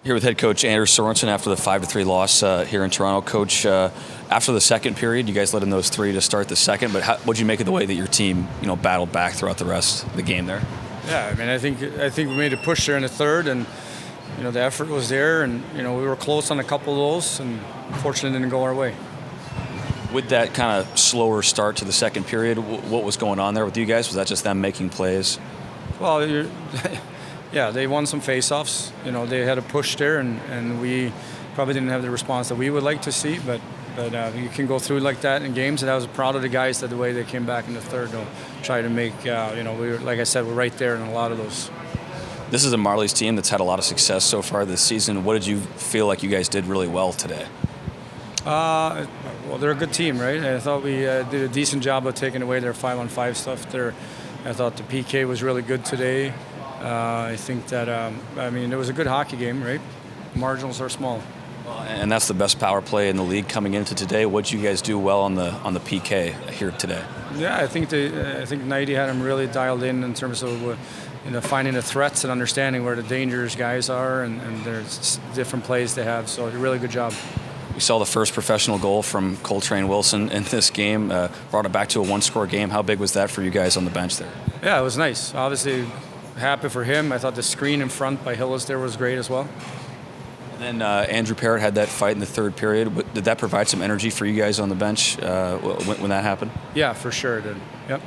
Here with head coach Anders Sorensen after the 5-3 loss here in Toronto. Coach, after the second period, you guys let in those three to start the second, but what did you make of the way that your team, battled back throughout the rest of the game there? Yeah, I mean, I think we made a push there in the third, and the effort was there, and we were close on a couple of those, and unfortunately it didn't go our way. With that kind of slower start to the second period, what was going on there with you guys? Was that just them making plays? Well, yeah, they won some faceoffs. They had a push there, and we probably didn't have the response that we would like to see. But you can go through like that in games, and I was proud of the guys that the way they came back in the third to try to make. We were, like I said, we're right there in a lot of those. This is a Marlies team that's had a lot of success so far this season. What did you feel like you guys did really well today? Well, they're a good team, right? I thought we did a decent job of taking away their 5-on-5 stuff. I thought the PK was really good today. I think that, it was a good hockey game, right? Marginals are small. And that's the best power play in the league coming into today. What did you guys do well on the PK here today? Yeah, I think Nighty had them really dialed in terms of finding the threats and understanding where the dangerous guys are, and there's different plays they have. So a really good job. We saw the first professional goal from Koletrane Wilson in this game. Brought it back to a one-score game. How big was that for you guys on the bench there? Yeah, it was nice. Obviously, happy for him. I thought the screen in front by Hillis there was great as well. And then Andrew Parrott had that fight in the third period. Did that provide some energy for you guys on the bench when that happened? Yeah, for sure it did. Yep.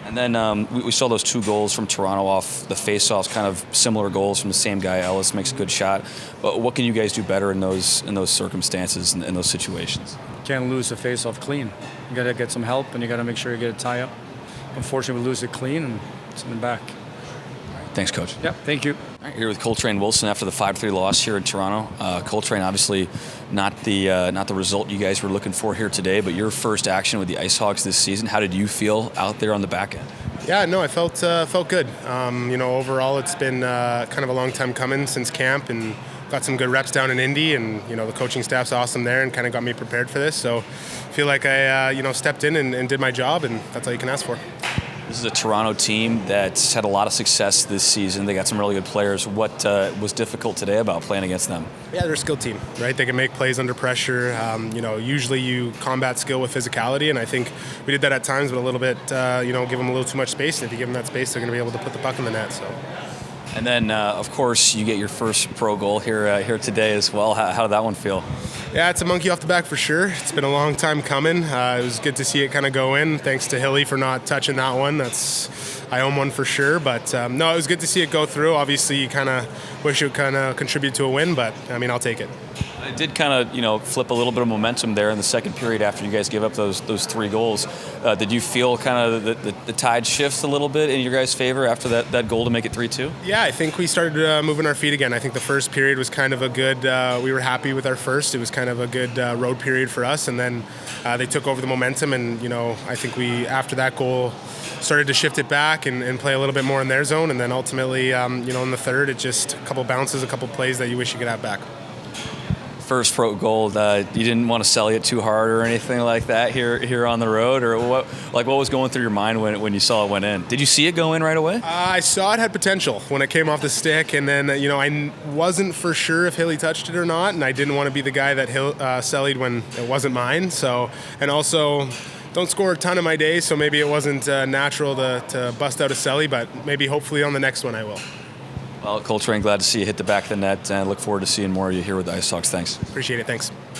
And then we saw those two goals from Toronto off the face-offs, kind of similar goals from the same guy. Ellis makes a good shot. But what can you guys do better in those circumstances and in those situations? Can't lose the face-off clean. You got to get some help, and you got to make sure you get a tie-up. Unfortunately, we lose it clean, and it's in the back. Thanks, Coach. Yep, thank you. Here with Koletrane Wilson after the 5-3 loss here in Toronto. Koletrane, obviously not the result you guys were looking for here today, but your first action with the IceHogs this season. How did you feel out there on the back end? Yeah, no, I felt good. Overall it's been kind of a long time coming since camp, and got some good reps down in Indy, and the coaching staff's awesome there and kind of got me prepared for this. So I feel like I stepped in and did my job, and that's all you can ask for. This is a Toronto team that's had a lot of success this season. They got some really good players. What was difficult today about playing against them? Yeah, they're a skilled team, right? They can make plays under pressure. Usually you combat skill with physicality, and I think we did that at times, but a little bit, give them a little too much space. And if you give them that space, they're going to be able to put the puck in the net. So. And then, of course, you get your first pro goal here today as well. How did that one feel? Yeah, it's a monkey off the back for sure. It's been a long time coming. It was good to see it kind of go in. Thanks to Hilly for not touching that one. I own one for sure. But no, it was good to see it go through. Obviously, you kind of wish it would kind of contribute to a win, but I'll take it. It did kind of, flip a little bit of momentum there in the second period after you guys gave up those three goals. Did you feel kind of the tide shifts a little bit in your guys' favor after that goal to make it 3-2? Yeah, I think we started moving our feet again. I think the first period was kind of a good, we were happy with our first. It was kind of a good road period for us, and then they took over the momentum, and, I think we, after that goal, started to shift it back and play a little bit more in their zone, and then ultimately, in the third, it just a couple bounces, a couple plays that you wish you could have back. First pro goal, you didn't want to sell it too hard or anything like that here on the road, or what was going through your mind when you saw it went in? Did you see it go in right away? I saw it had potential when it came off the stick, and then I wasn't for sure if Hilly touched it or not, and I didn't want to be the guy that sellied when it wasn't mine. So, and also, don't score a ton of my days, so maybe it wasn't natural to bust out a celly, but maybe hopefully on the next one I will. Well, Koletrane, glad to see you hit the back of the net, and look forward to seeing more of you here with the IceHogs. Thanks. Appreciate it. Thanks.